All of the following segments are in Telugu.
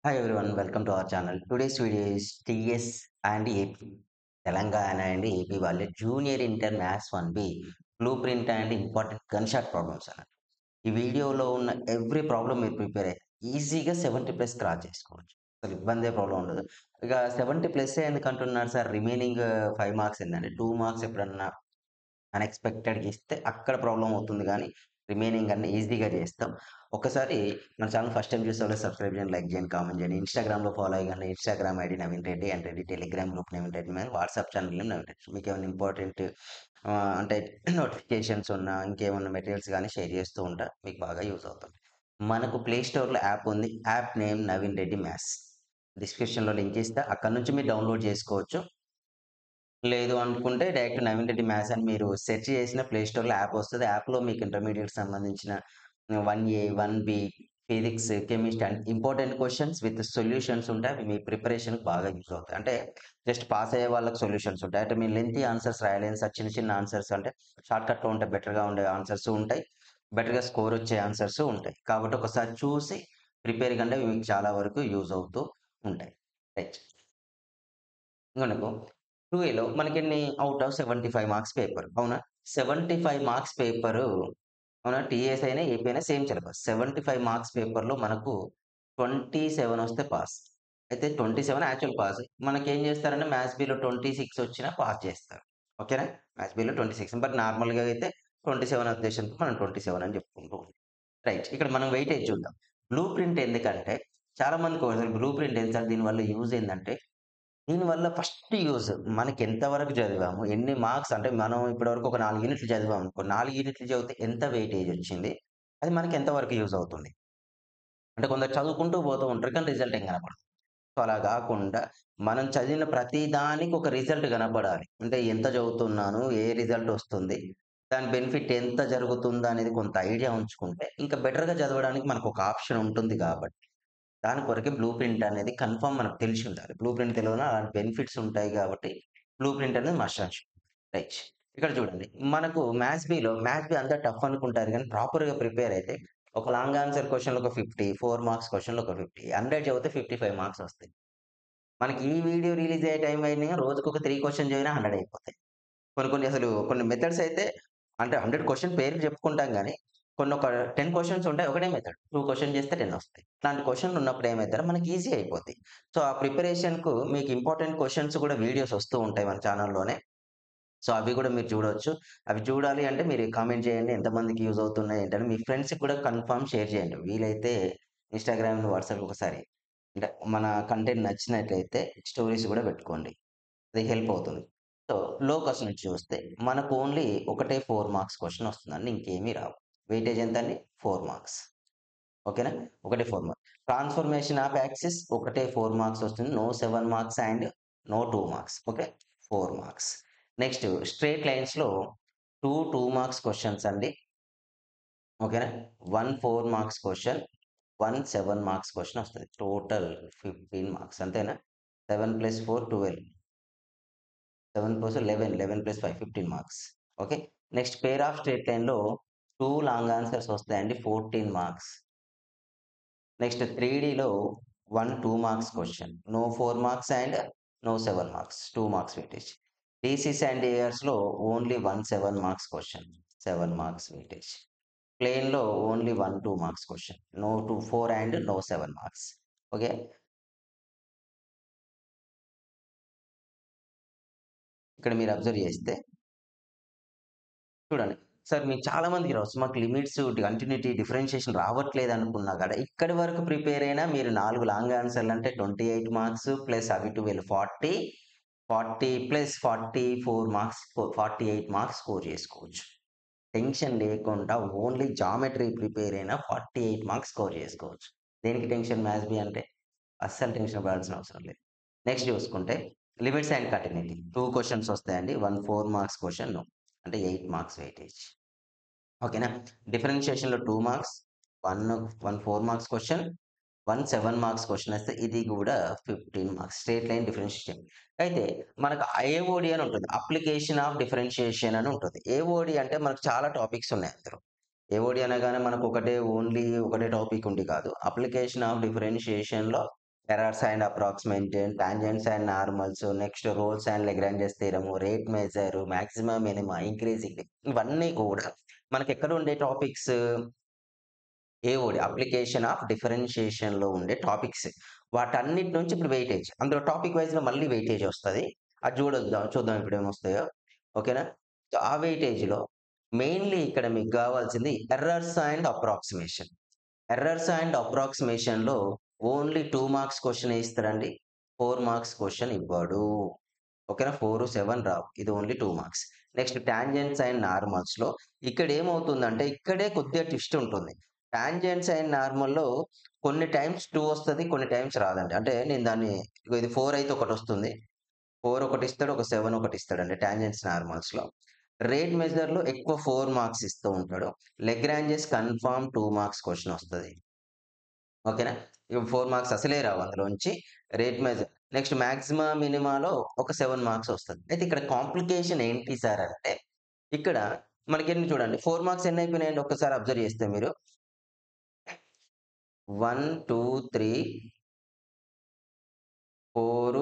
Hi everyone, welcome to our channel. Today's video is TS and AP. Telangana and AP వాళ్ళ junior inter maths 1B blue print and important gun shot problems అన్నట్టు. ఈ వీడియోలో ఉన్న ఎవ్రీ ప్రాబ్లమ్ మీరు ప్రిపేర్ అయితే ఈజీగా 70+ క్రాస్ చేసుకోవచ్చు. అసలు ఇబ్బందే ప్రాబ్లం ఉండదు. ఇక 70+ ఎందుకంటున్నారు సార్, రిమైనింగ్ 5 మార్క్స్ ఏంటంటే 2 మార్క్స్ ఎప్పుడన్నా అన్ఎక్స్పెక్టెడ్‌గా ఇస్తే అక్కడ ప్రాబ్లమ్ అవుతుంది గానీ, రిమైనింగ్ అన్నీ ఈజీగా చేస్తాం. ఒక్కసారి మన ఛానల్ ఫస్ట్ టైమ్ చూసేవాళ్ళు సబ్స్క్రైబ్ చేయండి, లైక్ చేయండి, కామెంట్ చేయండి. ఇన్‌స్టాగ్రామ్‌లో ఫాలో అయ్యండి. Instagram ID Naveen Reddy and Reddy. Telegram group Naveen Reddy మీద WhatsApp channel name Naveen Reddy. మీకేమైనా ఇంపార్టెంట్ అంటే నోటిఫికేషన్స్ ఉన్నా, ఇంకేమన్నా మెటీరియల్స్ గానీ షేర్ చేస్తూ ఉంటా. మీకు బాగా యూజ్ అవుతుంది. మనకు ప్లే స్టోర్‌లో యాప్ ఉంది. App name Naveen Reddy maths. డిస్క్రిప్షన్‌లో లింక్ ఇస్తా. అక్కడి నుంచి మీరు డౌన్‌లోడ్ చేసుకోవచ్చు. లేదు అనుకుంటే డైరెక్ట్ నవీన్ రెడ్డి మ్యాథ్స్ అని మీరు సెర్చ్ చేసిన ప్లే స్టోర్‌లో యాప్ వస్తది. యాప్‌లో మీకు ఇంటర్మీడియేట్‌కి సంబంధించిన 1A, 1B physics, chemistry and important questions with solutions ఉంటాయి. అవి మీ ప్రిపరేషన్‌కి బాగా యూజ్ అవుతాయి. అంటే జస్ట్ పాస్ అయ్యే వాళ్ళకి సొల్యూషన్స్ ఉంటాయి. అంటే మీరు లెంగ్తీ ఆన్సర్స్ రాయలేని సార్, చిన్న చిన్న ఆన్సర్స్ అంటే షార్ట్‌కట్‌లో ఉంటే బెటర్‌గా ఉండే ఆన్సర్స్ ఉంటాయి. బెటర్‌గా స్కోర్ వచ్చే ఆన్సర్స్ ఉంటాయి. కాబట్టి ఒకసారి చూసి ప్రిపేర్ కంటే ఇవి మీకు చాలా వరకు యూజ్ అవుతూ ఉంటాయి. రైట్. మనకు 2ఏలో మనకెన్ని ఔట్ ఆఫ్ 75 మార్క్స్ పేపర్. అవునా? 75 మార్క్స్ పేపరు అవునా? టీఎస్ అయినా, ఏపీ అయినా సేమ్ సిలబస్. 75 మార్క్స్ పేపర్‌లో మనకు 27 వస్తే పాస్. అయితే 27 యాక్చువల్ పాస్. మనకేం చేస్తారంటే మ్యాథ్స్ బిలో 26 వచ్చినా పాస్ చేస్తారు. ఓకేనా? మ్యాథ్స్ బిలో 26 బట్ నార్మల్‌గా అయితే 27 ఉద్దేశంతో మనం 27 అని చెప్పుకుంటూ ఉంటాం. రైట్. ఇక్కడ మనం వెయిటేజ్ చూద్దాం. బ్లూ ప్రింట్ ఎందుకంటే చాలా మందికి అసలు బ్లూ ప్రింట్ ఏంటి సార్, దీనివల్ల యూజ్ ఏందంటే దీనివల్ల ఫస్ట్ యూజ్ మనకి ఎంత వరకు చదివాము, ఎన్ని మార్క్స్ అంటే మనం ఇప్పటివరకు ఒక 4 యూనిట్లు చదివామనుకో, 4 యూనిట్లు చదివితే ఎంత వెయిటేజ్ వచ్చింది? అది మనకి ఎంత వరకు యూజ్ అవుతుంది? అంటే కొందరు చదువుకుంటూ పోతూ ఉంటారు. కానీ రిజల్ట్ ఏం కనపడదు. సో, అలా గాకుండా మనం చదివిన ప్రతి దానికి ఒక రిజల్ట్ కనపడాలి. అంటే ఎంత చదువుతున్నాను? ఏ రిజల్ట్ వస్తుంది? దాని బెనిఫిట్ ఎంత జరుగుతుందనేది కొంత ఐడియా ఉంచుకుంటే, ఇంకా బెటర్‌గా చదవడానికి మనకొక ఆప్షన్ ఉంటుంది కాబట్టి దాని కొరకే బ్లూ ప్రింట్ అనేది కన్ఫర్మ్ మనకు తెలిసి ఉండాలి. బ్లూ ప్రింట్ తెలవనా అలాంటి బెనిఫిట్స్ ఉంటాయి గాబట్టి, బ్లూ ప్రింట్ అనేది మస్ట్ అండ్ షుడ్. రైట్. ఇక్కడ చూడండి. మనకు మ్యాథ్స్ బి అందరూ టఫ్ అనుకుంటారు గానీ, ప్రాపర్‌గా ప్రిపేర్ అయితే ఒక లాంగ్ ఆన్సర్ క్వెషన్‌లో ఒక 50, 4 మార్క్స్ క్వెషన్‌లో ఒక 50, 100 చదివితే 55 మార్క్స్ వస్తాయి. మనకి ఈ వీడియో రిలీజ్ అయ్యే టైం అయినా రోజుకొక 3 క్వెషన్ చదివినా 100 అయిపోతాయి. కొన్ని కొన్ని అసలు కొన్ని మెథడ్స్ అయితే అంటే 100 క్వెషన్ పేర్లు చెప్పుకుంటాం గానీ, కొన్ని ఒక 10 క్వెషన్స్ ఉంటాయి. ఒకటే మెథడ్. 2 క్వెషన్ చేస్తే 10 వస్తాయి. ఇట్లాంటి క్వెషన్‌లు ఉన్నప్పుడు ఏమైద్దంటే మనకి ఈజీ అయిపోద్ది. సో, ఆ ప్రిపరేషన్‌కు మీకు ఇంపార్టెంట్ క్వెషన్స్ కూడా వీడియోస్ వస్తూ ఉంటాయి మన ఛానెల్‌లోనే. సో, అవి కూడా మీరు చూడొచ్చు. అవి చూడాలి అంటే మీరు కామెంట్ చేయండి. ఎంతమందికి యూజ్ అవుతున్నాయి ఏంటని మీ ఫ్రెండ్స్‌కి కూడా కన్ఫర్మ్ షేర్ చేయండి. వీలైతే ఇన్‌స్టాగ్రామ్, వాట్సాప్ ఒకసారి అంటే మన కంటెంట్ నచ్చినట్లయితే స్టోరీస్ కూడా పెట్టుకోండి. అది హెల్ప్ అవుతుంది. సో, లో కాస్ట్ నుంచి చూస్తే మనకు ఓన్లీ ఒకటే 4 మార్క్స్ క్వెషన్ వస్తుందండి. ఇంకేమీ రావు. వెయిటేజ్ ఎంతండి? 4 మార్క్స్. ఓకేనా? ఒకటే 4 మార్క్స్. ట్రాన్స్‌ఫర్మేషన్ ఆఫ్ యాక్సిస్ ఒకటే 4 మార్క్స్ వస్తుంది. No 7 marks and no 2 marks. Okay. 4 marks. Next straight లైన్స్‌లో 2 మార్క్స్ క్వెషన్స్ అండి. ఓకేనా? 1 4 మార్క్స్ క్వెషన్, 1 7 మార్క్స్ క్వెషన్ వస్తది. టోటల్ 15 మార్క్స్ అంతేనా? 7 + 4 12. 7 + 11, 11 + 5 15 marks. Okay. Next pair of straight లైన్‌లో 2 లాంగ్ ఆన్సర్స్ వస్తాయండి. 14 మార్క్స్. నెక్స్ట్ 3Dలో 1 2 marks question. No 4 marks and no 7 marks. 2 marks weightage. DCs and ఏఆర్స్‌లో only 1 7 marks question. 7 marks weightage. ప్లెయిన్‌లో only 1 2 marks question. No 2 4 and no 7 marks. Okay. ఇక్కడ మీరు అబ్జర్వ్ చేస్తే చూడండి. సార్ మీకు చాలా మందికి రావచ్చు. మాకు లిమిట్స్, కంటిన్యూటీ, డిఫరెన్షియేషన్ రావట్లేదు అనుకున్నా గూడా ఇక్కడి వరకు ప్రిపేర్ అయినా మీరు 4 లాంగ్ ఆన్సర్‌లు అంటే 28 మార్క్స్ ప్లస్ అవి 12 40, 40 ప్లస్ 44 మార్క్స్ 48 మార్క్స్ స్కోర్ చేసుకోవచ్చు. టెన్షన్ లేకుండా ఓన్లీ జామెట్రీ ప్రిపేర్ అయినా 48 మార్క్స్ స్కోర్ చేసుకోవచ్చు. దేనికి టెన్షన్ మ్యాథ్స్ బి అంటే అస్సలు టెన్షన్ పడాల్సిన అవసరం లేదు. నెక్స్ట్ చూసుకుంటే లిమిట్స్ అండ్ కంటిన్యూటీ 2 క్వెషన్స్ వస్తాయండి. 1 4 మార్క్స్ క్వెషన్ అంటే 8 మార్క్స్ వెయిటేజ్. ఓకేనా? డిఫరెన్షియేషన్‌లో 2 marks, 1 4 marks question, 1 7 marks question వస్తే ఇది కూడా 15 మార్క్స్. Straight line differentiation. అయితే మనకు ఏఓడి అని ఉంటుంది. అప్లికేషన్ ఆఫ్ డిఫరెన్షియేషన్ అని ఉంటుంది. ఏఓడి అంటే మనకు చాలా టాపిక్స్ ఉన్నాయి అందులో. ఏఓడి అనగానే మనకు ఒకటే ఓన్లీ ఒకటే టాపిక్ ఉండి కాదు. అప్లికేషన్ ఆఫ్ డిఫరెన్షియేషన్‌లో errors and approximation, tangents and normals, next Rolle's and Lagrange's theorem, rate measure, maximum, minima, increasing ఇవన్నీ కూడా మనకెక్కడ ఉండే టాపిక్స్ ఏఓడి అప్లికేషన్ ఆఫ్ డిఫరెన్షియేషన్‌లో ఉండే టాపిక్స్. వాటన్నిటి నుంచి ఇప్పుడు వెయిటేజ్. అందులో టాపిక్ వైస్‌గా మళ్ళీ వెయిటేజ్ వస్తది. అది చూద్దాం ఇప్పుడేమొస్తాయో. ఓకేనా? సో, ఆ వెయిటేజ్‌లో మెయిన్‌లీ ఇక్కడ మీకు గావాల్సింది errors and approximation. Errors and అప్రాక్సిమేషన్‌లో ఓన్లీ 2 మార్క్స్ క్వెషనే ఇస్తాడండి. 4 మార్క్స్ క్వెషన్ ఇవ్వడు. ఓకేనా? 4, 7 రావు. ఇది only 2 marks. Next tangents and నార్మల్స్‌లో ఇక్కడేమవుతుందంటే ఇక్కడే కొద్దిగా ట్విస్ట్ ఉంటుంది. టాంజెంట్స్ అండ్ నార్మల్‌లో కొన్ని టైమ్స్ 2 వస్తది. కొన్ని టైమ్స్ రాదండి. అంటే నేను దాన్ని ఇగో ఇది 4 అయితే ఒకటొస్తుంది. 4 ఒకటిస్తాడు. ఒక 7 ఒకటిస్తాడండి టాంజెంట్స్ నార్మల్స్‌లో. రేట్ మెజర్‌లో ఎక్కువ 4 మార్క్స్ ఇస్తూ ఉంటాడు. లెగ్రాంజెస్ కన్ఫర్మ్ 2 మార్క్స్ క్వెషన్ వస్తది. ఓకేనా? ఇవి 4 మార్క్స్ అసలే రావు అందులోంచి. రేట్ మెజర్ నెక్స్ట్ మాక్సిమా, మినిమాలో ఒక 7 మార్క్స్ వస్తది. అయితే ఇక్కడ కాంప్లికేషన్ ఏంటి సార్ అంటే, ఇక్కడ మనకెన్ని చూడండి 4 మార్క్స్ ఎన్నయిపోయినాయండి ఒక్కసారి అబ్జర్వ్ చేస్తే మీరు. 1, 2, 3, 4,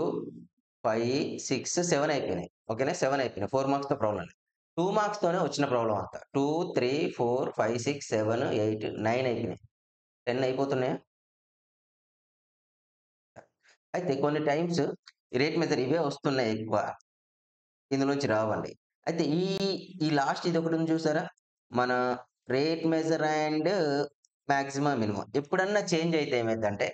5, 6, 7 అయిపోయినాయి. ఓకేనా? 7 అయిపోయినాయి. 4 మార్క్స్‌తో ప్రాబ్లమ్ లేదు. 2 మార్క్స్‌తోనే వచ్చిన ప్రాబ్లమ్ అంతా. 2, 3, 4, 5, 6, 7, 8, 9 అయిపోయినాయి. 10 అయిపోతున్నాయా? అయితే కొన్ని టైమ్స్ రేట్ మెజర్ ఇవే వస్తున్నాయి ఎక్కువ. ఇందులోంచి రావండి. అయితే ఈ లాస్ట్ ఇదొకటుంది చూసారా? మన rate measure and maximum, minimum. ఎప్పుడన్నా చేంజ్ అయితే ఏమైద్దంటే,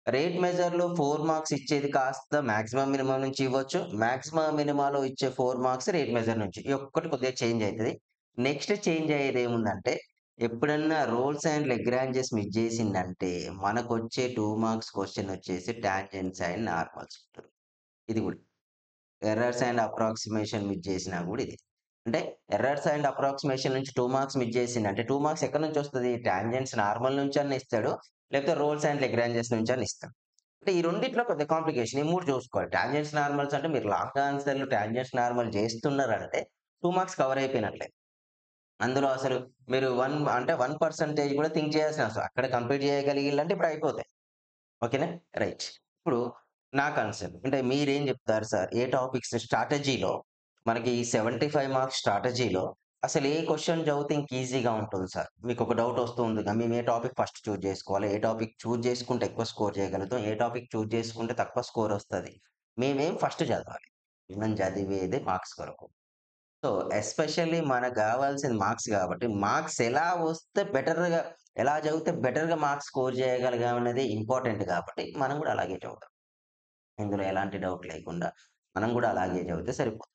రేట్ మెజర్‌లో 4 మార్క్స్ ఇచ్చేది కాస్త మాక్సిమం, మినిమం నుంచి ఇవ్వచ్చు. మాక్సిమం, మినిమాలో ఇచ్చే 4 మార్క్స్ రేట్ మెజర్ నుంచి. ఈ ఒక్కటి కొద్దిగా చేంజ్ అయితది. నెక్స్ట్ చేంజ్ అయ్యేదేముందంటే, ఎప్పుడన్నా రోల్స్ అండ్ లెగ్రాంజెస్ మిస్ చేసిందంటే, మనకొచ్చే 2 మార్క్స్ క్వెషన్ వచ్చేసి టాంజెంట్స్ అండ్ నార్మల్స్ ఉంటది. ఇది కూడా. ఎర్రర్స్ అండ్ అప్రాక్సిమేషన్ మిస్ చేసినా గూడా ఇది. అంటే ఎర్రర్స్ అండ్ అప్రాక్సిమేషన్ నుంచి 2 మార్క్స్ మిస్ చేసిండంటే 2 మార్క్స్ ఎక్కడి నుంచొస్తది? టాంజెంట్స్ నార్మల్ నుంచన్నా ఇస్తాడు. లేకపోతే రోల్స్ అండ్ లెగ్రాంజెస్ నుంచన్నా ఇస్తాడు. అంటే ఈ రెండిట్లో కొద్దిగా కాంప్లికేషన్. ఈ 3 చూసుకోవాలి. టాంజెంట్స్ నార్మల్స్ అంటే మీరు లాంగ్ ఆన్సర్‌లు టాంజెంట్స్ నార్మల్ చేస్తున్నారంటే 2 మార్క్స్ కవర్ అయిపోయినట్లే. అందులో అసలు మీరు 1 అంటే 1% కూడా థింక్ చేయాల్సిన అవసరం అక్కడ కంప్లీట్ చేయగలిగిల్లంటే ఇప్పుడు అయిపోతాయి. ఓకేనా? రైట్. ఇప్పుడు నా కన్సర్న్ అంటే మీరేం జెప్తారు సార్? ఏ టాపిక్స్ స్ట్రాటజీలో మనకి 75 మార్క్స్ స్ట్రాటజీలో అసలు ఏ క్వెషన్ చదివితే ఇంక ఈజీగా ఉంటుంది సార్? మీకొక డౌట్ వస్తూ ఉందిగా మేము ఏ టాపిక్ ఫస్ట్ చూజ్ జేసుకోవాలి? ఏ టాపిక్ చూజ్ చేసుకుంటే ఎక్కువ స్కోర్ చేయగలుగుతాం? ఏ టాపిక్ చూజ్ చేసుకుంటే తక్కువ స్కోర్ వస్తది? మేమేం ఫస్ట్ చదవాలి? మనం చదివేదే మార్క్స్ కొరకు. సో, ఎస్పెషల్లీ మనకు గావాల్సింది మార్క్స్ గాబట్టి, మార్క్స్ ఎలా వస్తే బెటర్‌గా ఎలా చదివితే బెటర్‌గా మార్క్స్ స్కోర్ చేయగలిగామనేది ఇంపార్టెంట్ గాబట్టి, మనం గూడా అలాగే చదువుతాం. ఇందులో ఎలాంటి డౌట్ లేకుండా మనం గూడా అలాగే చదివితే సరిపోతుంది.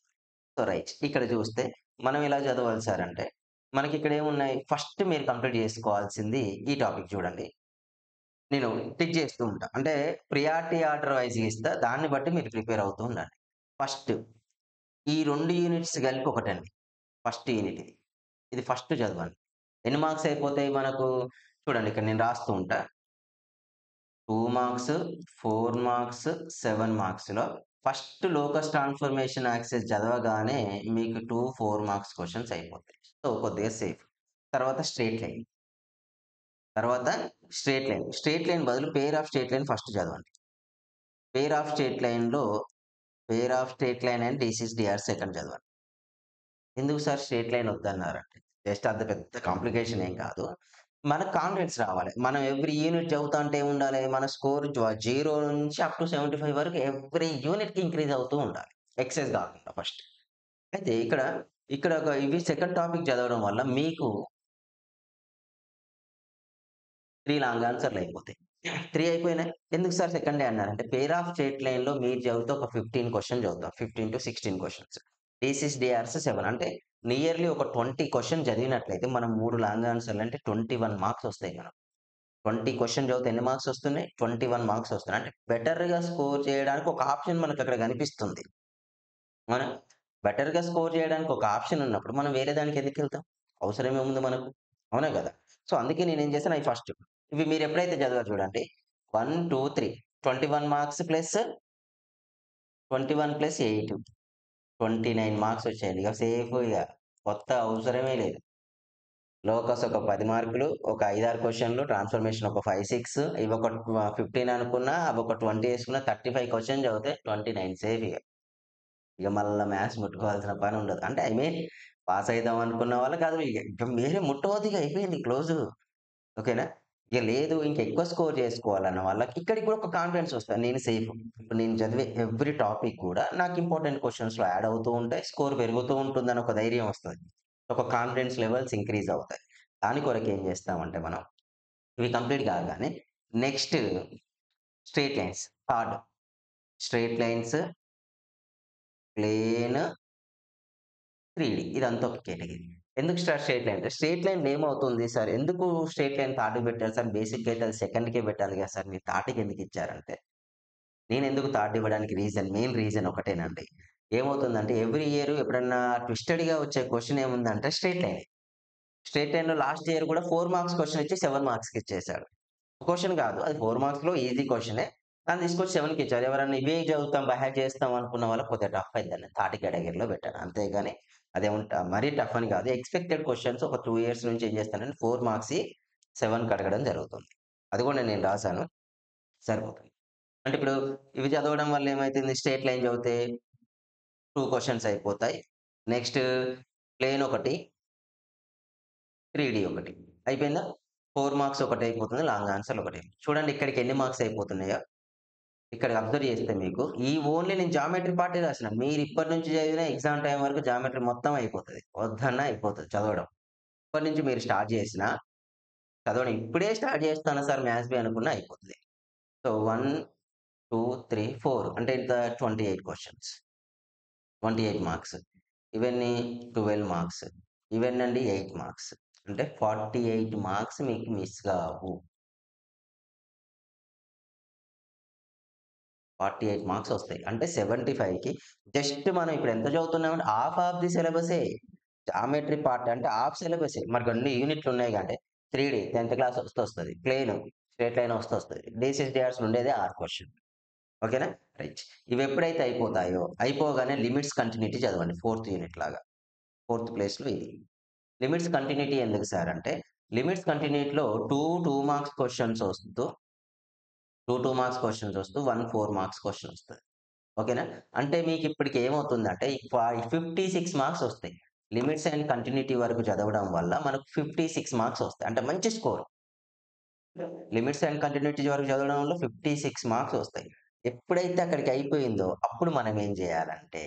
So, right. ఇక్కడ చూస్తే మనం ఎలా చదవాలి సార్ అంటే, మనకిక్కడ ఏమున్నాయి? ఫస్ట్ మీరు కంప్లీట్ చేసుకోవాల్సింది ఈ టాపిక్ చూడండి. నేను టిక్ చేస్తూ ఉంటా. అంటే ప్రియారిటీ ఆర్డర్ వైస్‌గా ఇస్తా. దాన్ని బట్టి మీరు ప్రిపేర్ అవుతూ ఉండండి. ఫస్ట్ ఈ 2 యూనిట్స్ కలిపి ఒకటండి. ఫస్ట్ యూనిట్ ఇది. ఇది ఫస్ట్ చదవండి. ఎన్ని మార్క్స్ అయిపోతాయి మనకు? చూడండి ఇక్కడ నేను రాస్తూ ఉంటా. 2 మార్క్స్, 4 మార్క్స్, 7 మార్క్స్‌లో ఫస్ట్ లోకస్ ట్రాన్స్‌ఫర్మేషన్ యాక్సెస్ చదవగానే మీకు 2, 4 మార్క్స్ క్వెషన్స్ అయిపోతాయి. సో, కొద్దిగా సేఫ్. తర్వాత స్ట్రెయిట్ లైన్. తర్వాత స్ట్రెయిట్ లైన్. స్ట్రెయిట్ లైన్ బదులు pair of straight line first చదవండి. Pair of straight line and DCs DRs second చదవండి. ఎందుకు సార్ స్ట్రెయిట్ లైన్ వద్దన్నారంటే, జస్ట్ అంత పెద్ద కాంప్లికేషన్ ఏం కాదు. మనకు కాన్ఫిడెన్స్ రావాలి. మనం ఎవ్రీ యూనిట్ చదువుతాంటే ఏముండాలి, మన స్కోర్ 0 నుంచి అప్ టు 75 వరకు ఎవ్రీ యూనిట్‌కి ఇంక్రీజ్ అవుతూ ఉండాలి. ఎక్సెస్ గాకుండా ఫస్ట్. అయితే ఇక్కడ ఒక ఇవి సెకండ్ టాపిక్ చదవడం వల్ల మీకు 3 లాంగ్ ఆన్సర్‌లు అయిపోతాయి. 3 అయిపోయినాయి. ఎందుకు సార్ సెకండే అన్నారంటే, పెయిర్ ఆఫ్ స్ట్రెయిట్ లైన్‌లో మీరు చదివితే ఒక 15 క్వెషన్ చదువుతాం. 15-16 క్వెషన్స్. థీసిస్, డిఆర్స్ 7 అంటే నియర్లీ ఒక 20 క్వెషన్ చదివినట్లయితే మనం 3 లాంగ్ ఆన్సర్‌లు అంటే 21 మార్క్స్ వస్తాయి మనకు. 20 క్వెషన్ చదివితే ఎన్ని మార్క్స్ వస్తున్నాయి? 21 మార్క్స్ వస్తున్నాయి. అంటే బెటర్‌గా స్కోర్ చేయడానికి ఒక ఆప్షన్ మనకక్కడ కనిపిస్తుంది. అవునా? బెటర్‌గా స్కోర్ చేయడానికి ఒక ఆప్షన్ ఉన్నప్పుడు మనం వేరే దానికి ఎందుకెళ్తాం? అవసరం ఏముంది మనకు? అవునా గదా! సో, అందుకే నేనేం చేశాను అయి ఫస్ట్. ఇవి మీరెప్పుడైతే చదివారో చూడండి. 1, 2, 3 21 మార్క్స్ ప్లస్ 21 + 8 29 మార్క్స్ వచ్చాయండి. ఇక సేఫ్ ఇగ. కొత్త అవసరమే లేదు. లోకస్ ఒక 10 మార్కులు, ఒక 5, 6 క్వెషన్‌లు, ట్రాన్స్‌ఫర్మేషన్ ఒక 5, 6 ఇవి ఒక 15 అనుకున్నా, అవి ఒక 20 యేసుకున్నా 35 క్వెషన్ చదివితే 29 సేఫ్ ఇగ. ఇగ మళ్ళా మ్యాథ్స్ ముట్టుకోవాల్సిన పని ఉండదు. అంటే ఐ మీన్ పాస్ అయిదాం అనుకున్న వాళ్ళకి అది ఇగ మీరే ముట్టవద్దు ఇగ అయిపోయింది క్లోజు. ఓకేనా? ఇగ లేదు ఇంకెక్కువ స్కోర్ చేసుకోవాలన్న వాళ్ళకి ఇక్కడికి కూడా ఒక కాన్ఫిడెన్స్ వస్తది. నేను సేఫ్. ఇప్పుడు నేను చదివే ఎవ్రి టాపిక్ కూడా నాకు ఇంపార్టెంట్ క్వెషన్స్‌లో యాడ్ అవుతూ ఉంటాయి. స్కోర్ పెరుగుతూ ఉంటుందని ఒక ధైర్యం వస్తది. ఒక కాన్ఫిడెన్స్ లెవెల్స్ ఇంక్రీజ్ అవుతాయి. దాని కొరకు ఏం చేస్తామంటే మనం ఇవి కంప్లీట్ కాగానే next straight lines. Third straight lines, plane, 3D ఇదంతా ఒక కేటగరీ. ఎందుకు స్ట్రెయిట్ లైన్ అంటే స్ట్రెయిట్ లైన్‌లో ఏమవుతుంది సార్? ఎందుకు స్ట్రెయిట్ లైన్ థర్డ్‌కి పెట్టారు సార్? బేసిక్‌గా అయితే అది సెకండ్‌కే పెట్టాలి కదా సార్! మీరు థర్డ్‌కి ఎందుకు ఇచ్చారంటే, నేనెందుకు థర్డ్ ఇవ్వడానికి మెయిన్ రీజన్ ఒకటేనండి. ఏమవుతుందంటే ఎవ్రీ ఇయర్ ఎప్పుడన్నా ట్విస్టెడ్‌గా వచ్చే క్వెషన్ ఏముందంటే స్ట్రెయిట్ లైనే. స్ట్రెయిట్ లైన్‌లో లాస్ట్ ఇయర్ కూడా 4 మార్క్స్ క్వెషన్ ఇచ్చి 7 మార్క్స్‌కి ఇచ్చేసాడు. క్వెషన్ కాదు. అది 4 మార్క్స్‌లో ఈజీ క్వెషనే. దాన్ని తీసుకొచ్చి 7కి ఇచ్చారు. ఎవరన్నా ఇవే చదువుతాం, బై హార్ట్ చేస్తాం అనుకున్న వాళ్ళకి కొద్దిగా టఫ్ అయిద్దని థర్డ్ కేటగరీలో పెట్టాను. అంతేగాని మరీ టఫ్ అని కాదు. ఎక్స్‌పెక్టెడ్ క్వెషన్స్ ఒక 2 ఇయర్స్ నుంచి ఏం చేస్తానంటే 4 మార్క్స్‌యి 7కి అడగడం జరుగుతుంది. అది కూడా నేను రాసాను. సరిపోతుంది. అంటే ఇప్పుడు ఇవి చదవడం వల్ల ఏమైతుంది స్ట్రెయిట్ లైన్ చదివితే 2 క్వెషన్స్ అయిపోతాయి. నెక్స్ట్ ప్లేన్ ఒకటి, 3D ఒకటి. అయిపోయిందా? 4 మార్క్స్ ఒకటైపోతుంది. లాంగ్ ఆన్సర్ ఒకటి. చూడండి ఇక్కడికి ఎన్ని మార్క్స్ అయిపోతున్నాయో. ఇక్కడ అబ్జర్వ్ చేస్తే మీకు ఈ ఓన్లీ నేను జామెట్రీ పార్టే రాసిన. మీరు ఇప్పటి నుంచి చదివిన ఎగ్జామ్ టైమ్ వరకు జామెట్రీ మొత్తం అయిపోతది. వద్దన్నా అయిపోతది చదవడం. ఇప్పటి నుంచి మీరు స్టార్ట్ చేసినా చదవడం ఇప్పుడే స్టార్ట్ చేస్తాను సార్ మ్యాథ్స్ బి అనుకున్నా అయిపోతది. సో, 1, 2, 3, 4 అంటే ఎంత 28 క్వెషన్స్. 28 మార్క్స్. ఇవన్నీ 12 మార్క్స్. ఇవెన్నండి 8 మార్క్స్. అంటే 48 మార్క్స్ మీకు మిస్ కావు. 48 మార్క్స్ వస్తాయి. అంటే 75కి జస్ట్ మనం ఇప్పుడు ఎంత చదువుతున్నామంటే హాఫ్ ఆఫ్ ది సిలబసే. జామెట్రీ పార్ట్ అంటే హాఫ్ సిలబసే. మరి కొన్ని యూనిట్లు ఉన్నాయి అంటే 3D 10థ్ క్లాస్ వస్తొస్తది. ప్లేన్ స్ట్రెయిట్ లైన్ వస్తొస్తది. డీసీఎస్ ఉండేదే 6 క్వెషన్. ఓకేనా? రైట్. ఇవెప్పుడైతే అయిపోతాయో అయిపోగానే లిమిట్స్ కంటిన్యూటీ చదవండి. ఫోర్త్ యూనిట్ లాగా. ఫోర్త్ ప్లేస్‌లో ఇది. లిమిట్స్ కంటిన్యూటీ ఎందుకు సార్ అంటే లిమిట్స్ కంటిన్యూటీలో 2 మార్క్స్ క్వెషన్స్ వస్తూ 2 మార్క్స్ క్వెషన్స్ వస్తూ 1 4 మార్క్స్ క్వెషన్ వస్తది. ఓకేనా? అంటే మీకిప్పటికి ఏమవుతుందంటే 56 మార్క్స్ వస్తాయి. లిమిట్స్ అండ్ కంటిన్యూటీ వరకు చదవడం వల్ల మనకు 56 మార్క్స్ వస్తాయి. అంటే మంచి స్కోర్. లిమిట్స్ అండ్ కంటిన్యూటీ వరకు చదవడం వల్ల 56 మార్క్స్ వస్తాయి. ఎప్పుడైతే అక్కడికి అయిపోయిందో అప్పుడు మనం ఏం చేయాలంటే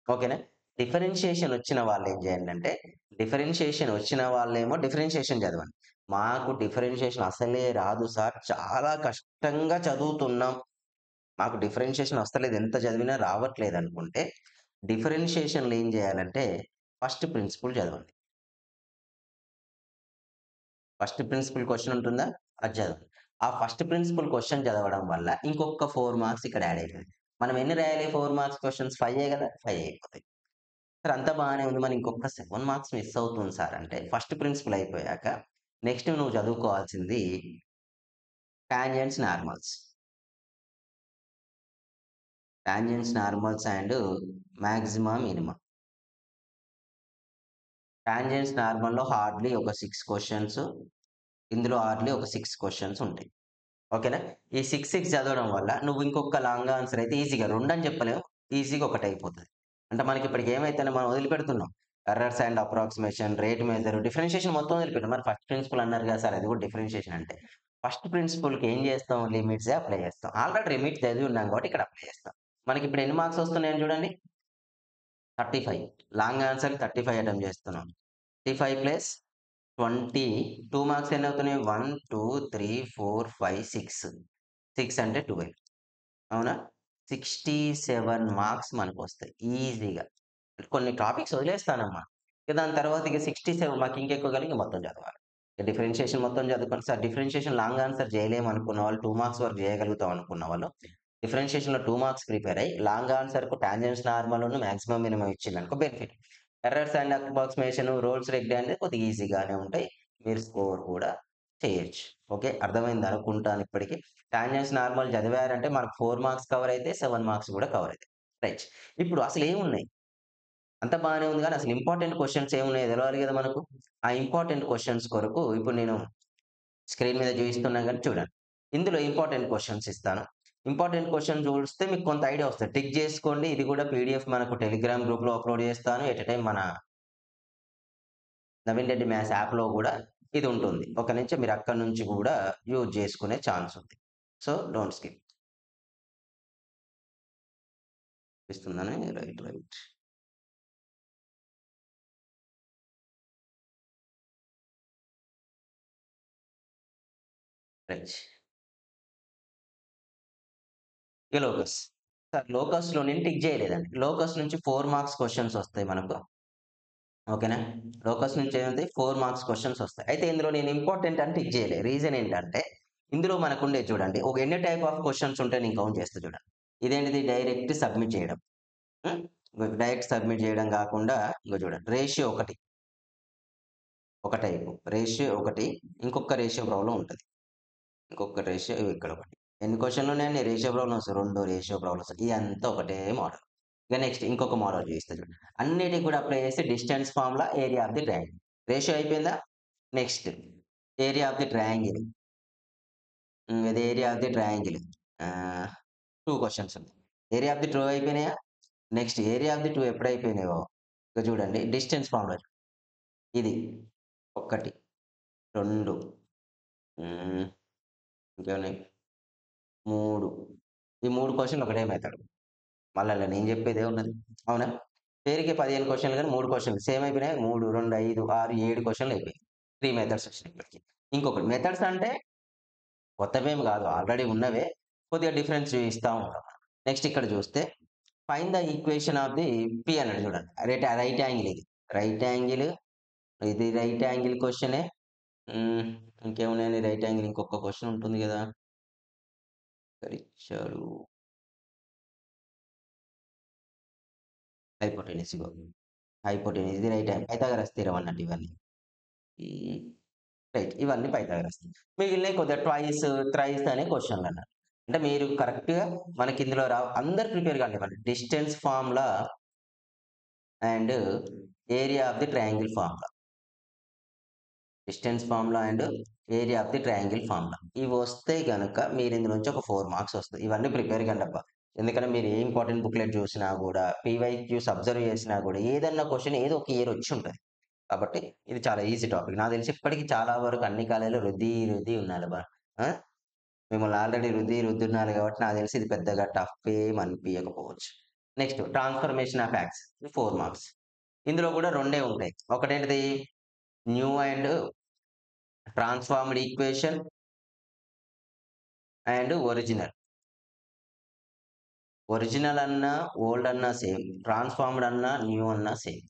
ఓకేనా? డిఫరెన్షియేషన్ వచ్చిన వాళ్ళేం చేయండంటే డిఫరెన్షియేషన్ వచ్చిన వాళ్ళేమో డిఫరెన్షియేషన్ చదవండి. మాకు డిఫరెన్షియేషన్ అసలే రాదు సార్. చాలా కష్టంగా చదువుతున్నాం. మాకు డిఫరెన్షియేషన్ వస్తలేదు. ఎంత చదివినా రావట్లేదనుకుంటే, డిఫరెన్షియేషన్‌లో ఏం జేయాలంటే, ఫస్ట్ ప్రిన్సిపుల్ చదవండి. ఫస్ట్ ప్రిన్సిపల్ క్వెషన్ ఉంటుందా? అది చదవండి. ఆ ఫస్ట్ ప్రిన్సిపల్ క్వెషన్ చదవడం వల్ల ఇంకొక 4 మార్క్స్ ఇక్కడ యాడ్ అయితది. మనం ఎన్ని రాయాలి 4 మార్క్స్ క్వెషన్స్ 5 కదా! 5 అయిపోతాయి. సార్ అంతా బానే ఉంది. మరి ఇంకొక 7 మార్క్స్ మిస్ అవుతుంది సార్ అంటే, ఫస్ట్ ప్రిన్సిపల్ అయిపోయాక నెక్స్ట్ నువ్వు చదువుకోవాల్సింది tangents, normals. Tangents, normals and maxima, minima. Tangents నార్మల్‌లో హార్డ్‌లీ ఒక 6 క్వెషన్స్. ఇందులో హార్డ్‌లీ ఒక 6 క్వెషన్స్ ఉంటాయి. ఓకేనా? ఈ 6 చదవడం వల్ల నువ్వు ఇంకొక లాంగ్ ఆన్సర్ అయితే ఈజీగా 2 అని చెప్పలేము. ఈజీగా ఒకటయిపోతది. అంటే మనకి ఇప్పటికి ఏమైతేనే మనం వదిలిపెడుతున్నాం. Errors and approximation, rate measure, differentiation మొత్తం వదిలిపెట్టాం. మరి ఫస్ట్ ప్రిన్సిపల్ అన్నారు కదా సార్! అది కూడా డిఫరెన్షియేషన్ అంటే. ఫస్ట్ ప్రిన్సిపల్‌కి ఏం చేస్తాం? లిమిట్సే అప్లై చేస్తాం. ఆల్రెడీ లిమిట్స్ చదివి ఉన్నాం కాబట్టి ఇక్కడ అప్లై చేస్తాం. మనకిప్పుడు ఎన్ని మార్క్స్ వస్తున్నాయని చూడండి. 35 లాంగ్ ఆన్సర్‌కి 35 అటెంప్ట్ చేస్తున్నాం. 35 ప్లస్ 20 2 మార్క్స్ ఎన్నవుతున్నాయి? 1, 2, 3, 4, 5, 6. 6 అంటే 12 అవునా? 67 మార్క్స్ మనకొస్తాయి ఈజీగా. కొన్ని టాపిక్స్ వదిలేస్తానమ్మా. ఇక దాని తర్వాత ఇక 67 మాకు ఇంకెక్కువ కలిగి మొత్తం చదవాలి. డిఫరెన్షియేషన్ మొత్తం చదువుకోండి. సార్ డిఫరెన్షియేషన్ లాంగ్ ఆన్సర్ చేయలేము అనుకున్న వాళ్ళు 2 మార్క్స్ వరకు చేయగలుగుతాం అనుకున్న వాళ్ళు డిఫరెన్షియేషన్‌లో 2 మార్క్స్ ప్రిపేర్ అయ్యి లాంగ్ ఆన్సర్‌కు టాంజెంట్స్ నార్మల్‌ను మాక్సిమం మినిమం ఇచ్చిందనుకో benefit. Errors and approximation, rules regular అనేది కొద్దిగా ఈజీగానే ఉంటాయి. మీరు స్కోర్ కూడా చేయొచ్చు. ఓకే. అర్థమైంది అనుకుంటాను ఇప్పటికి. టాంజెంట్స్ నార్మల్ చదివారంటే మనకు 4 మార్క్స్ కవర్ అయితాయి. 7 మార్క్స్ కూడా కవర్ అయితాయి. రైట్. ఇప్పుడు అసలేమున్నాయి? అంతా బానే ఉంది గానీ అసలు ఇంపార్టెంట్ క్వెషన్స్ ఏమున్నాయో తెలవాలి గదా మనకు. ఆ ఇంపార్టెంట్ క్వెషన్స్ కొరకు ఇప్పుడు నేను స్క్రీన్ మీద చూపిస్తున్నా గాని చూడండి. ఇందులో ఇంపార్టెంట్ క్వెషన్స్ ఇస్తాను. ఇంపార్టెంట్ క్వెషన్ చూస్తే మీకు కొంత ఐడియా వస్తది. టిక్ చేసుకోండి. ఇది కూడా పీడీఎఫ్ మనకు టెలిగ్రామ్ గ్రూప్‌లో అప్‌లోడ్ చేస్తాను. ఎట్ ఎ టైమ్ మన నవీన్ రెడ్డి మ్యాథ్స్ యాప్‌లో గూడా ఇది ఉంటుంది. ఒక నుంచి మీరు అక్కడి నుంచి గూడా యూజ్ చేసుకునే ఛాన్స్ ఉంది. So, don't skip. ఇస్తుందని రైట్. రైట్. ఇక లోకస్. సార్ లోకస్‌లో నేను టిక్ చేయలేదండి. లోకస్ నుంచి 4 మార్క్స్ క్వెషన్స్ వస్తాయి మనకు. ఓకేనా? లోకస్ నుంచి ఏముంది 4 మార్క్స్ క్వెషన్స్ వస్తాయి. అయితే ఇందులో నేను ఇంపార్టెంట్ అని టిక్ చేయలే. రీజన్ ఏంటంటే, ఇందులో మనకుండేది చూడండి. ఒక ఎన్ని టైప్ ఆఫ్ క్వెషన్స్ ఉంటాయి నేను కౌంట్ చేస్తా చూడండి. ఇదేంటిది డైరెక్ట్ సబ్మిట్ చేయడం. హ్మ్. డైరెక్ట్ సబ్మిట్ చేయడం గాకుండా ఇగో చూడండి. రేషియో ఒకటి. ఒక టైపు. రేషియో ఒకటి. ఇంకొక రేషియో ప్రాబ్లమ్ ఉంటది. ఇంకొక రేషియో ఇక్కడ ఒకటి. ఎన్ని క్వెషన్‌లున్నాయండి? Ratio problems 2 ratio problems. ఇయంతా ఒకటే మోడల్. ఇక నెక్స్ట్ ఇంకొక మోడల్ చూపిస్తా చూడండి. అన్నిటికి కూడా అప్లై చేసి distance formula, area of the triangle. Ratio అయిపోయిందా? Next area of the triangle. ఇది area of the triangle. Ah, 2 questions ఉన్నాయి. ఏరియా ఆఫ్ ది 2 అయిపోయినాయా? నెక్స్ట్ ఏరియా ఆఫ్ ది 2 ఎప్పుడైపోయినాయో ఇక చూడండి డిస్టెన్స్ ఫార్ములా ఇది. 1, 2 హ్మ్. ఇంకేమున్నాయి? 3 ఈ 3 క్వెషన్‌లు ఒకటే మెథడ్. మళ్ళా నేను చెప్పేదేమున్నది. అవునా? పేరుకే 15 క్వెషన్‌లు గాని 3 క్వెషన్‌లు సేమ్ అయిపోయినాయా? 3, 2, 5, 6, 7 క్వెషన్‌లు అయిపోయాయి. 3 మెథడ్స్ వచ్చినాయి ఇప్పటికి. ఇంకొకటి మెథడ్స్ అంటే కొత్తవేమి గాదు. ఆల్రెడీ ఉన్నవే. కొద్దిగా డిఫరెన్స్ చూయిస్తా ఉంటాం. నెక్స్ట్ ఇక్కడ చూస్తే find the equation of the P అన్నాడు చూడండి. రైట్ యాంగిల్ ఇది. రైట్ యాంగిల్ ఇది రైట్ యాంగిల్ క్వెషనే. హ్మ్. ఇంకేమున్నాయండి రైట్ యాంగిల్ ఇంకొక క్వెషన్ ఉంటుంది గదా! ఎక్కడిచ్చాడు? హైపోటెన్యూస్ ఇగో. హైపోటెన్యూస్ ఇది రైట్ యాంగిల్. పైథాగరస్ థీరమ్ అన్నట్టు ఇవన్నీ. హ్మ్. రైట్. ఇవన్నీ పైథాగరస్. మిగిలినయి కొద్దిగా ట్వైస్, థ్రైస్ అనే క్వెషన్‌లన్నట్టు. అంటే మీరు కరెక్ట్‌గా మనకి ఇందులో అందరూ ప్రిపేర్ కానివ్వండి. Distance formula and area of the triangle formula. Distance formula and area of the triangle formula. ఇవొస్తే గనక మీరు ఇందులో నుంచి ఒక 4 మార్క్స్ వస్తాయి. ఇవన్నీ ప్రిపేర్ కండబ్బా. ఎందుకంటే మీరు ఏ ఇంపార్టెంట్ బుక్‌లెట్ చూసినా గూడా, పీవైక్యూస్ అబ్జర్వ్ చేసినా గూడా ఏదన్నా క్వెషన్ ఏదో ఒక ఇయర్ వచ్చుంటది. కాబట్టి ఇది చాలా ఈజీ టాపిక్. నాకు తెలిసి ఇప్పటికి చాలా వరకు అన్ని కాలేజీలో రుద్ది ఉన్నాలబ్బా. ఆ! మిమ్మల్ని ఆల్రెడీ రుద్దున్నారు కాబట్టి నాకు తెలిసి ఇది పెద్దగా టఫ్ ఏమి అనిపియకపోవచ్చు. Next transformation of axes. ఇది 4 మార్క్స్. ఇందులో గూడా రెండే ఉంటాయి. ఒకటేంటిది new and transformed equation and original. Original అన్నా, ఓల్డ్ అన్నా సేమ్. ట్రాన్స్‌ఫార్మ్డ్ అన్నా, న్యూ అన్నా సేమ్.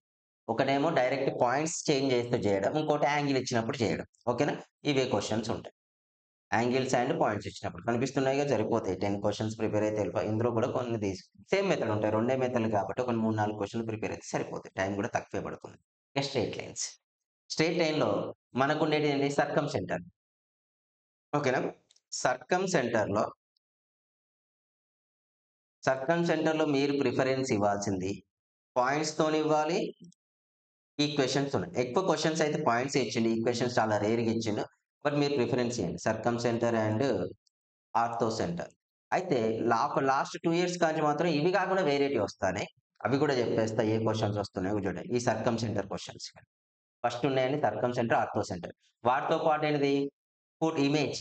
ఒకటేమో డైరెక్ట్ పాయింట్స్ చేంజ్ చేస్తూ చేయడం. ఇంకోటి యాంగిల్ ఇచ్చినప్పుడు చేయడం. ఓకేనా? ఇవే క్వెషన్స్ ఉంటాయి. యాంగిల్స్ అండ్ పాయింట్స్ ఇచ్చినప్పుడు. కనిపిస్తున్నాయిగా సరిపోతాయి. 10 క్వెషన్స్ ప్రిపేర్ అయితే ఇందులో కూడా కొన్ని సేమ్ మెథడ్ ఉంటాయి. రెండే మెథడ్‌లు కాబట్టి ఒక 3, 4 క్వెషన్‌లు ప్రిపేర్ అయితే సరిపోతాయి. టైం కూడా తక్కువే పడుతుంది. ఇక స్ట్రెయిట్ లైన్స్. స్ట్రెయిట్ లైన్‌లో మనకుండేది ఏంటి? సర్కమ్ సెంటర్. ఓకేనా? సర్కమ్ సెంటర్‌లో సర్కమ్ సెంటర్‌లో మీరు ప్రిఫరెన్స్ ఇవ్వాల్సింది పాయింట్స్‌తోనివ్వాలి, ఈక్వేషన్స్‌తోని. ఎక్కువ క్వెషన్స్ అయితే పాయింట్సే ఇచ్చిండు. ఈక్వేషన్స్ చాలా రేర్‌గా ఇచ్చిండు. బట్ మీరు ప్రిఫరెన్స్ ఇయ్యండి. సర్కమ్ సెంటర్ అండ్ ఆర్థో సెంటర్. అయితే లాస్ట్ 2 ఇయర్స్ కాంచి మాత్రం ఇవి కాకుండా వేరేటివి వస్తాన్నాయి. అవి కూడా చెప్పేస్తా ఏ క్వెషన్స్ వస్తున్నాయో చూడండి. ఈ సర్కమ్ సెంటర్ క్వెషన్స్. ఫస్ట్ ఉన్నాయండి సర్కమ్ సెంటర్, ఆర్థో సెంటర్. వాటితో పాటు ఏంటిది foot image.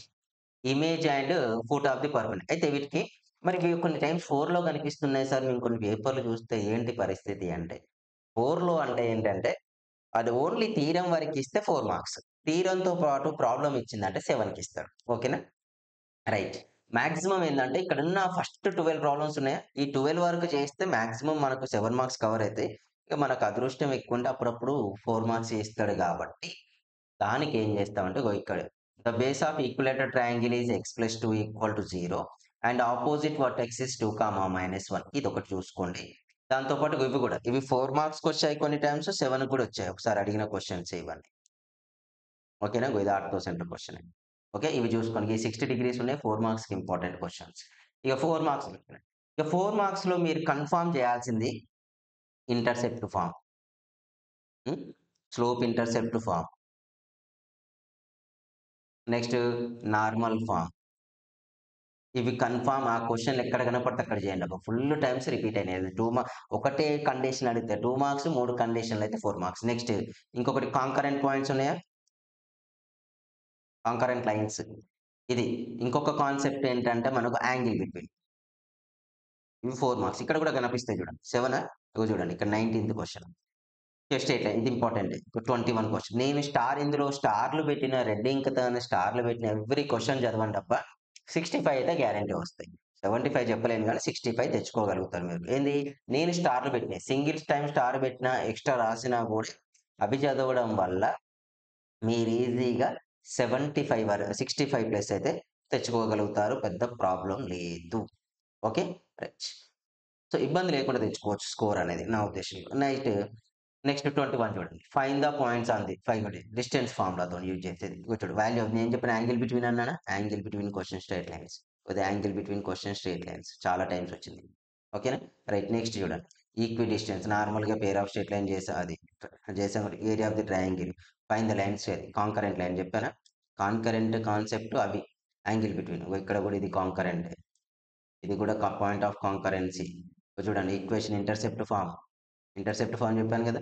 Image and foot of the person. అయితే వీటికి మరి ఇవి కొన్ని టైమ్స్ 4లో కనిపిస్తున్నాయి సార్. మేము కొన్ని పేపర్‌లు చూస్తే ఏంటి పరిస్థితి అంటే 4లో అంటే ఏంటంటే అది ఓన్లీ థీరమ్ వరకిస్తే 4 మార్క్స్. థీరమ్‌తో పాటు ప్రాబ్లమ్ ఇచ్చిందంటే 7కి ఇస్తాడు. ఓకేనా? రైట్. మాక్సిమం ఏందంటే ఇక్కడున్న ఫస్ట్ 12 ప్రాబ్లమ్స్ ఉన్నాయా? ఈ 12 వరకు చేస్తే మాక్సిమం మనకు 7 మార్క్స్ కవర్ అయితాయి. ఇక మనకు అదృష్టం ఎక్కువుంటే అప్పుడప్పుడు 4 మార్క్స్ ఇస్తాడు కాబట్టి, దానికి ఏం చేస్తామంటే ఇగో ఇక్కడ the base of equilateral triangle is x+2 = 0 and opposite vertex is 2, -1 ఇదొకటి చూసుకోండి. దాంతో పాటు ఇవి కూడా. ఇవి 4 మార్క్స్‌కొచ్చాయి కొన్ని టైమ్స్, 7 కూడా వచ్చాయి. ఒకసారి అడిగిన క్వెషన్సే ఇవన్నీ. ఓకేనా? ఇది ఆర్థో సెంటర్ క్వెషనే. ఓకే. ఇవి చూసుకోండి. ఈ 60 డిగ్రీస్ ఉన్నాయి. 4 మార్క్స్‌కి ఇంపార్టెంట్ క్వెషన్స్. ఇక 4 మార్క్స్ ఇక 4 మార్క్స్‌లో మీరు కన్ఫర్మ్ చేయాల్సింది intercept form. Hmm. Slope intercept form. Next normal form. ఇవి కన్ఫర్మ్ ఆ క్వశ్చన్లు ఎక్కడ కనపడితే అక్కడ చేయండి. ఒక ఫుల్ టైమ్స్ రిపీట్ అయినాయి. 2 ఒకటే కండిషన్ అడిగితే 2 మార్క్స్, 3 కండిషన్లు అయితే 4 మార్క్స్. నెక్స్ట్ ఇంకొకటి కాంకరెంట్ పాయింట్స్ ఉన్నాయా? Concurrent lines. ఇది. ఇంకొక కాన్సెప్ట్ ఏంటంటే మనకు యాంగిల్ బిట్వీన్. ఇవి 4 మార్క్స్. ఇక్కడ కూడా కనిపిస్తాయి చూడండి. 7 ఇగో చూడండి ఇక్కడ 19థ్ క్వెషన్. జస్ట్ ఇట్లా ఇది ఇంపార్టెంట్. 21 క్వెషన్. నేను ఇందులో స్టార్‌లు పెట్టిన రెడ్ ఇంక్‌తోని స్టార్‌లు పెట్టిన ఎవ్రి క్వెషన్ చదవండి అబ్బా! 65 అయితే గ్యారంటీ వస్తాయి. 75 చెప్పలేను గానీ 65 తెచ్చుకోగలుగుతారు మీరు. ఏంది? నేను స్టార్‌లు పెట్టినయి. సింగిల్ టైమ్ స్టార్ పెట్టినా, ఎక్స్‌ట్రా రాసినా కూడా అవి చదవడం వల్ల మీరు ఈజీగా 65 65 ప్లస్ అయితే తెచ్చుకోగలుగుతారు. పెద్ద ప్రాబ్లమ్ లేదు. ఓకే. రైట్. సో, ఇబ్బంది లేకుండా తెచ్చుకోవచ్చు స్కోర్ అనేది నా ఉద్దేశంలో. నెక్స్ట్ 21 చూడండి. Find the points on the 5 distance ఫార్ములాతోని యూజ్ చేసేది. ఇగో చూడు వాల్యూ ఆఫ్ నేను చెప్పిన యాంగిల్ బిట్వీన్ అన్నానా? Angle between question straight lines. With angle between question straight lines. చాలా టైమ్స్ వచ్చింది. ఓకేనా? రైట్. నెక్స్ట్ చూడండి. ఈక్వి డిస్టెన్స్ నార్మల్‌గా పెయిర్ ఆఫ్ స్ట్రెయిట్ లైన్ చేసాం. Area of the triangle. Find the lines concurrent line చెప్పానా? కాంకరెంట్ కాన్సెప్ట్ అవి. Angle between. ఇక్కడ కూడా ఇది కాంకరెంటే. ఇది కూడా పాయింట్ ఆఫ్ కాంకరెన్సీ. చూడండి ఈక్వేషన్ ఇంటర్సెప్ట్ ఫార్మ్ చెప్పాను కదా!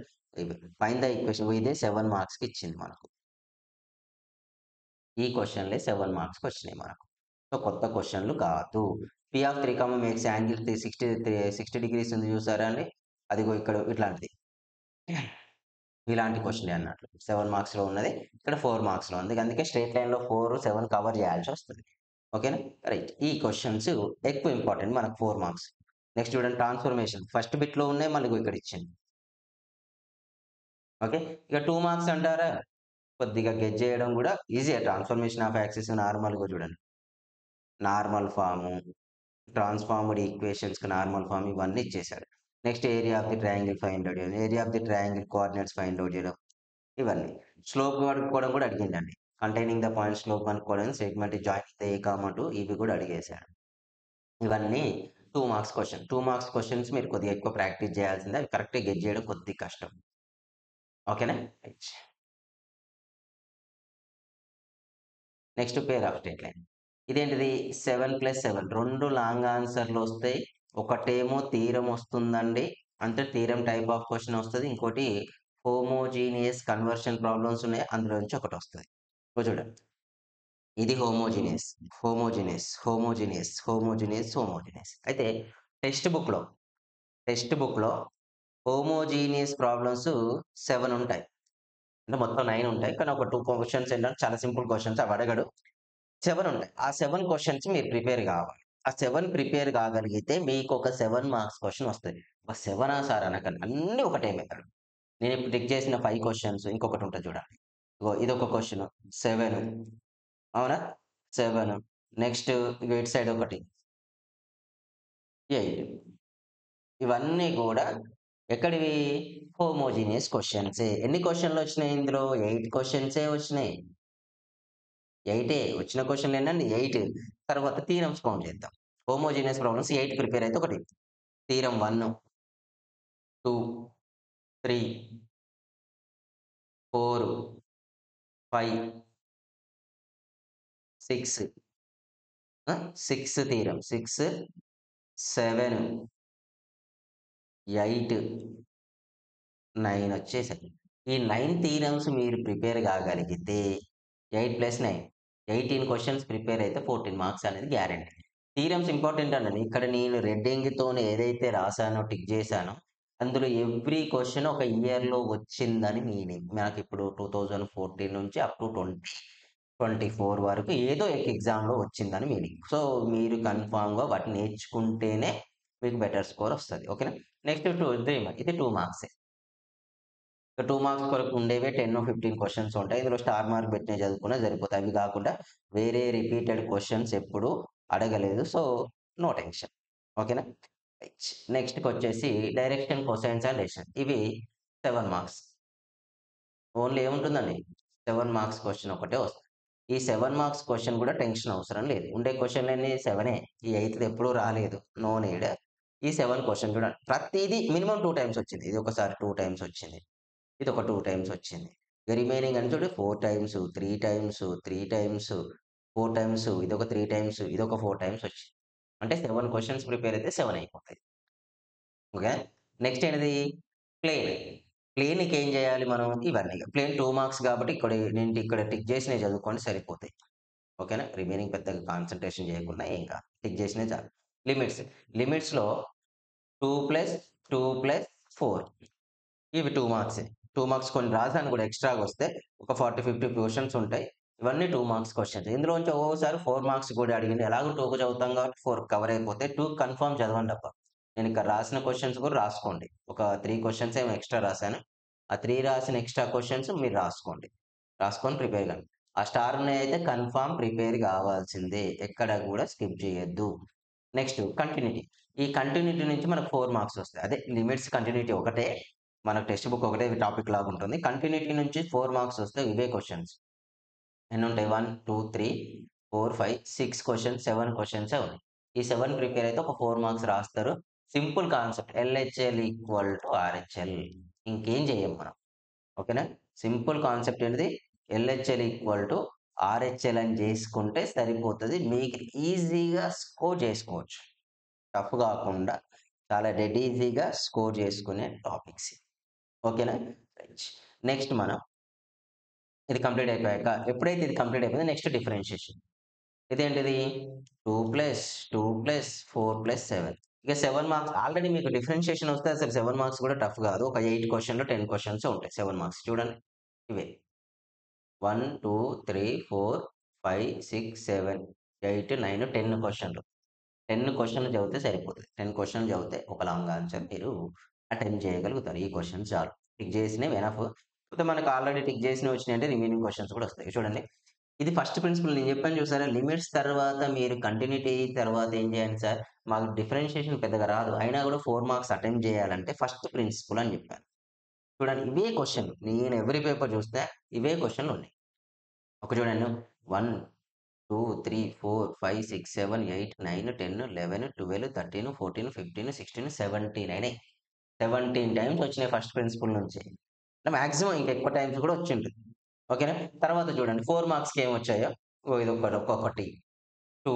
ఫైండ్ ద ఈక్వేషన్ ఇదే 7 మార్క్స్‌కి ఇచ్చింది మనకు. ఈ క్వెషన్‌లే 7 మార్క్స్‌కి వచ్చినాయి మనకు. సో, కొత్త క్వెషన్‌లు కాదు. P of 3, makes angle 60 degrees ఉంది చూసారా అండి? అదిగో ఇక్కడ ఇట్లాంటిది. ఇలాంటి క్వెషనే అన్నట్లు. 7 మార్క్స్‌లో ఉన్నది. ఇక్కడ 4 మార్క్స్‌లో ఉంది. అందుకే స్ట్రెయిట్ లైన్‌లో 4, 7 కవర్ చేయాల్సి వస్తది. ఓకేనా? రైట్. ఈ క్వెషన్స్ ఎక్కువ ఇంపార్టెంట్ మనకు 4 మార్క్స్. నెక్స్ట్ చూడండి ట్రాన్స్‌ఫర్మేషన్. ఫస్ట్ బిట్‌లో ఉన్నాయి మళ్ళీ ఇగో ఇక్కడ ఇచ్చింది. ఓకే. ఇక 2 మార్క్స్ అంటారా? కొద్దిగా గెస్ చేయడం కూడా ఈజీయే. ట్రాన్స్‌ఫర్మేషన్ ఆఫ్ యాక్సిస్ నార్మల్‌గా చూడండి. నార్మల్ ఫార్ము, ట్రాన్స్‌ఫార్మ్డ్ ఈక్వేషన్స్‌కి నార్మల్ ఫార్మ్ ఇవన్నీ ఇచ్చేసాడు. Next area of the triangle find out చేయడం. Area of the triangle coordinates find out చేయడం. ఇవన్నీ. స్లోప్ కనుక్కోవడం కూడా అడిగిండండి. కంటైనింగ్ ద పాయింట్ స్లోప్ కనుక్కోవడం, సెగ్మెంట్ జాయిన్ ద ఏ, 2 ఇవి కూడా అడిగేశాడు. ఇవన్నీ 2 మార్క్స్ క్వెషన్. 2 మార్క్స్ క్వెషన్స్ మీరు కొద్దిగా ఎక్కువ ప్రాక్టీస్ చేయాల్సిందే. అవి కరెక్ట్‌గా గెస్ చేయడం కొద్దిగా కష్టం. ఓకేనా? Right. Next pair of straight line. ఇదేంటిది 7+7 2 లాంగ్ ఆన్సర్‌లు వస్తాయి. ఒకటేమో థీరమ్ వస్తుందండి. అంటే థీరమ్ టైప్ ఆఫ్ క్వెషన్ వస్తది. ఇంకోటి హోమోజీనియస్ కన్వర్షన్ ప్రాబ్లమ్స్ ఉన్నాయి. అందులో నుంచి ఒకటొస్తది. ఇగో చూడండి. ఇది హోమోజీనియస్. అయితే టెక్స్ట్ బుక్‌లో టెక్స్ట్ బుక్‌లో హోమోజీనియస్ ప్రాబ్లమ్స్ 7 ఉంటాయి. అంటే మొత్తం 9 ఉంటాయి. కానీ ఒక 2 క్వెషన్స్ ఏంటంటే చాలా సింపుల్ క్వెషన్స్ అవి అడగడు. 7 ఉంటాయి. ఆ 7 క్వెషన్స్ మీరు ప్రిపేర్ గావాలి. ఆ 7 ప్రిపేర్ కాగలిగితే మీకొక 7 మార్క్స్ క్వెషన్ వస్తది. ఒక 7 సార్ అనకండి. అన్నీ ఒకటే మెథడ్. నేనిప్పుడు టిక్ చేసిన 5 క్వెషన్స్ ఇంకొకటి ఉంటది చూడండి. ఇగో ఇదొక క్వెషన్ 7 అవునా? 7 నెక్స్ట్ ఇగో ఇటు సైడ్ ఒకటి 8 ఇవన్నీ గూడా ఎక్కడివి? హోమోజీనియస్ క్వెషన్సే. ఎన్ని క్వెషన్‌లొచ్చినాయి ఇందులో? 8 క్వెషన్సే వచ్చినాయి. 8 వచ్చిన క్వెషన్‌లు ఎన్నండి? 8 తర్వాత థీరమ్స్ కౌంట్ చేద్దాం. హోమోజీనియస్ ప్రాబ్లమ్స్ 8 ప్రిపేర్ అయితే ఒకటి. Theorem 1, 2, 3, 4, 5, 6 6 theorem. 6, 7, 8, 9 వచ్చేసాయి. ఈ 9 థీరమ్స్ మీరు ప్రిపేర్ కాగలిగితే 8+9 18 క్వెషన్స్ ప్రిపేర్ అయితే 14 మార్క్స్ అనేది గ్యారంటీ. థీరమ్స్ ఇంపార్టెంట్ అనండి. ఇక్కడ నేను రెడ్ ఇంక్‌తోని ఏదైతే రాసానో, టిక్ చేశానో అందులో ఎవ్రి క్వెషన్ ఒక ఇయర్‌లో వచ్చిందని మీనింగ్. నాకిప్పుడు 2014 నుంచి అప్ టు 2024 వరకు ఏదో ఒక ఎగ్జామ్‌లో వచ్చిందని మీనింగ్. సో, మీరు కన్ఫర్మ్‌గా వాటిని నేర్చుకుంటేనే మీకు బెటర్ స్కోర్ వస్తది. ఓకేనా? నెక్స్ట్ 3 ఇది 2 మార్క్సే. 2 మార్క్స్ కొరకు ఉండేవే 10, 15 క్వెషన్స్ ఉంటాయి. ఇందులో స్టార్ మార్క్ పెట్టినయి చదువుకున్నా సరిపోతాయి. అవి కాకుండా వేరే రిపీటెడ్ క్వెషన్స్ ఎప్పుడు అడగలేదు. So, no tension. ఓకేనా? రైట్. నెక్స్ట్‌కొచ్చేసి డైరెక్షన్, కొసైన్స్ అండ్ రెసిషన్. ఇవి 7 మార్క్స్. ఓన్లీ ఏముంటుందండి? 7 మార్క్స్ క్వెషన్ ఒకటే వస్తది. ఈ 7 మార్క్స్ క్వెషన్ కూడా టెన్షన్ అవసరం లేదు. ఉండే క్వెషన్‌లన్నీ 7 ఈ 8థ్ ఎప్పుడూ రాలేదు. No need. ఈ 7 క్వెషన్ చూడండి. ప్రతీదీ మినిమమ్ 2 టైమ్స్ వచ్చింది. ఇది ఒకసారి 2 టైమ్స్ వచ్చింది. ఇదొక 2 టైమ్స్ వచ్చింది. రిమైనింగ్ అని చూడు 4 టైమ్స్, 3 టైమ్స్, 3 టైమ్స్, 4 టైమ్స్, ఇదొక 3 టైమ్స్, ఇదొక 4 టైమ్స్ వచ్చింది. అంటే 7 క్వెషన్స్ ప్రిపేర్ అయితే 7 అయిపోతాయి. ఓకే. నెక్స్ట్ ఏంటిది? ప్లేన్. ప్లేన్‌కి ఏం చేయాలి మనం? ఇవన్నీ. ప్లేన్ 2 మార్క్స్ కాబట్టి ఇక్కడ టిక్ చేసినవి చదువుకోండి సరిపోతాయి. ఓకేనా? రిమైనింగ్ పెద్దగా కాన్సంట్రేషన్ చేయకుండా ఏం కాదు. టిక్ చేసినవి చాలు. లిమిట్స్. లిమిట్స్‌లో 2+2+4 ఇవి 2 మార్క్సే. 2 మార్క్స్ కొన్ని రాసాను కూడా ఎక్స్‌ట్రాగొస్తే ఒక 40, 50 క్వెషన్స్ ఉంటాయి. ఇవన్నీ 2 మార్క్స్ క్వెషన్స్. ఇందులోంచి ఒక్కొక్కసారి 4 మార్క్స్ కూడా అడిగిండు. ఎలాగో 2కి చదువుతాం కాబట్టి 4 కవర్ అయిపోతాయి. 2 కన్ఫర్మ్ చదవండబ్బా! నేను ఇక్కడ రాసిన క్వెషన్స్ కూడా రాసుకోండి. ఒక 3 క్వెషన్స్ ఏమో ఎక్స్‌ట్రా రాసాను. ఆ 3 రాసిన ఎక్స్‌ట్రా క్వెషన్స్ మీరు రాసుకోండి. రాసుకొని ప్రిపేర్ కండి. ఆ స్టార్ ఉన్నాయయితే కన్ఫర్మ్ ప్రిపేర్ కావాల్సిందే. ఎక్కడ కూడా స్కిప్ చేయొద్దు. Next continuity. ఈ కంటిన్యూటీ నుంచి మనకు 4 మార్క్స్ వస్తాయి. అదే లిమిట్స్ కంటిన్యూటీ ఒకటే. మనకు టెక్స్ట్ బుక్ ఒకటే టాపిక్ లాగా ఉంటుంది. కంటిన్యూటీ నుంచి 4 మార్క్స్ వస్తాయి. ఇవే క్వెషన్స్. ఎన్నుంటాయి? 1, 2, 3, 4, 5, 6 క్వెషన్స్, 7 క్వెషన్సే ఉన్నాయి. ఈ 7 ప్రిపేర్ అయితే ఒక 4 మార్క్స్ రాస్తారు. Simple concept. LHL equal to RHL. ఇంకేం చేయం మనం. ఓకేనా? సింపుల్ కాన్సెప్ట్ ఏంటిది? ఎల్‌హెచ్‌ఎల్ ఈక్వల్ టు ఆర్‌హెచ్‌ఎల్ అని చేసుకుంటే సరిపోతది. మీకు ఈజీగా స్కోర్ చేసుకోవచ్చు. టఫ్ గాకుండా చాలా డెడ్ ఈజీగా స్కోర్ చేసుకునే టాపిక్స్. ఓకేనా? రైట్. నెక్స్ట్ మనం ఇది కంప్లీట్ అయిపోయాక ఎప్పుడైతే ఇది కంప్లీట్ అయిపోయిందో నెక్స్ట్ డిఫరెన్షియేషన్. ఇదేంటిది? 2+2+4+7 ఇక 7 మార్క్స్ ఆల్రెడీ మీకు డిఫరెన్షియేషన్ వస్తే అసలు 7 మార్క్స్ కూడా టఫ్ గాదు. ఒక 8 క్వెషన్‌లు, 10 క్వెషన్స్ ఉంటాయి 7 మార్క్స్. చూడండి ఇవే. 1, 2, 3, 4, 5, 6, 7, 8, 9, 10 క్వెషన్‌లు. 10 క్వెషన్‌లు చదివితే సరిపోతది. 10 క్వెషన్‌లు చదివితే ఒక లాంగ్ ఆన్సర్ మీరు అటెంప్ట్ చేయగలుగుతారు. ఈ క్వెషన్స్ చాలు. టిక్ చేసినవి ఎనఫ్. కాకపోతే మనకు ఆల్రెడీ టిక్ చేసినవి వచ్చినాయంటే రిమైనింగ్ క్వెషన్స్ కూడా వస్తాయి. చూడండి. ఇది ఫస్ట్ ప్రిన్సిపల్ నేను చెప్పాను చూసారా? లిమిట్స్ తర్వాత మీరు కంటిన్యూటీ తర్వాత ఏం చేయండి సార్? మాకు డిఫరెన్షియేషన్ పెద్దగా రాదు. అయినా కూడా 4 మార్క్స్ అటెంప్ట్ చేయాలంటే ఫస్ట్ ప్రిన్సిపల్ అని చెప్పాను. చూడండి ఇవే క్వెషన్‌లు. నేను ఎవ్రి పేపర్ చూస్తే ఇవే క్వెషన్‌లు ఉన్నాయి. ఒక చూడండి 1, 2, 3, 4, 5, 6, 7, 8, 9, 10, 11, 12, 13, 14, 15, 16, 17 అయినాయి. 17 టైమ్స్ వచ్చినాయి ఫస్ట్ ప్రిన్సిపల్ నుంచి. మాక్సిమం ఇంకెక్కువ టైమ్స్ కూడా వచ్చుంటది. ఓకేనా? తర్వాత చూడండి 4 మార్క్స్‌కి ఏమొచ్చాయో ఇదొకటి ఒక్కొక్కటి 2,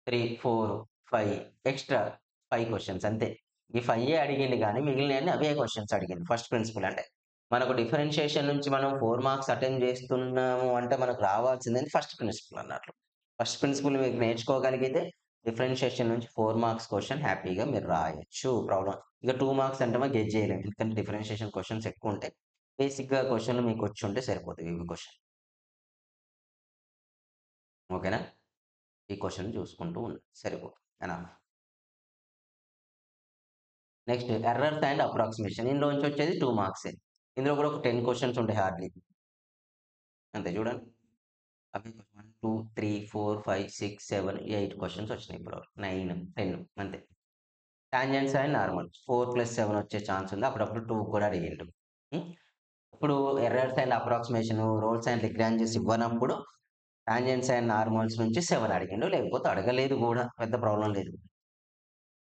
3, 4, 5 ఎక్స్‌ట్రా 5 క్వెషన్స్ అంతే. ఈ 5 అడిగిండు గానీ మిగిలినయన్ని అవే క్వెషన్స్ అడిగిండు. ఫస్ట్ ప్రిన్సిపల్ అంటే మనకు డిఫరెన్షియేషన్ నుంచి మనం 4 మార్క్స్ అటెంప్ట్ చేస్తున్నాము అంటే మనకు రావాల్సింది ఫస్ట్ ప్రిన్సిపల్ అన్నట్లు. ఫస్ట్ ప్రిన్సిపల్ మీరు నేర్చుకోగలిగితే డిఫరెన్షియేషన్ నుంచి 4 మార్క్స్ క్వెషన్ హ్యాపీగా మీరు రాయొచ్చు. ప్రాబ్లమ్ ఇక 2 మార్క్స్ అంటే మనం గెస్ చేయలేం. ఎందుకంటే డిఫరెన్షియేషన్ క్వెషన్స్ ఎక్కువుంటాయి. బేసిక్‌గా క్వెషన్‌లు మీకొచ్చుంటే సరిపోతాయి ఇవి క్వెషన్. ఓకేనా? ఈ క్వెషన్ చూసుకుంటూ ఉండండి. సరిపోతుంది. Enough. Next errors and approximation. ఇందులోంచి వచ్చేది 2 మార్క్సే. ఇందులో కూడా ఒక 10 క్వెషన్స్ ఉంటాయి హార్డ్‌లీ. అంతే చూడండి. అవి 1, 2, 3, 4, 5, 6, 7, 8 క్వెషన్స్ వచ్చినాయి ఇప్పటివరకు. 9, 10 అంతే. టాంజెంట్స్ అండ్ నార్మల్స్ 4+7 వచ్చే ఛాన్స్ ఉంది. అప్పుడప్పుడు 2 కూడా అడిగిండు. హ్మ్. ఇప్పుడు errors and approximation, Rolle's and Lagrange's ఇవ్వనప్పుడు టాంజెంట్స్ అండ్ నార్మల్స్ నుంచి 7 అడిగిండు. లేకపోతే అడగలేదు గూడా. పెద్ద ప్రాబ్లమ్ లేదు.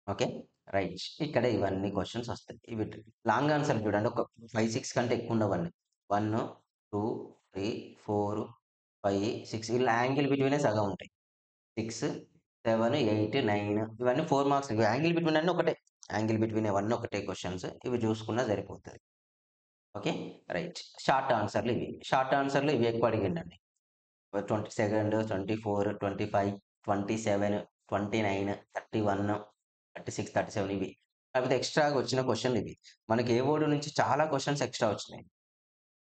ఓకే. రైట్. ఇక్కడ ఇవన్నీ క్వెషన్స్ వస్తాయి. ఇవి లాంగ్ ఆన్సర్ చూడండి. ఒక 5, 6 కంటే ఎక్కువుండవండి. 1, 2, 3, 4, 5, 6 ఇలా యాంగిల్ బిట్వీనే సగం ఉంటాయి. 6, 7, 8, 9 ఇవన్నీ 4 మార్క్స్. ఇవి యాంగిల్ బిట్వీన్ అన్నీ ఒకటే. యాంగిల్ బిట్వీన్ అవన్నీ ఒకటే క్వెషన్స్. ఇవి చూసుకున్నా సరిపోతది. ఓకే. రైట్. షార్ట్ ఆన్సర్‌లు ఇవి. షార్ట్ ఆన్సర్‌లు ఇవి ఎక్కువ అడిగిండండి. 22, 24, 25, 27, 29, 31, 36, 37 ఇవి. కాకపోతే ఎక్స్‌ట్రాగా వచ్చిన క్వెషన్‌లు ఇవి. మనకి ఏ బోర్డ్ నుంచి చాలా క్వెషన్స్ ఎక్స్‌ట్రా వచ్చినాయి.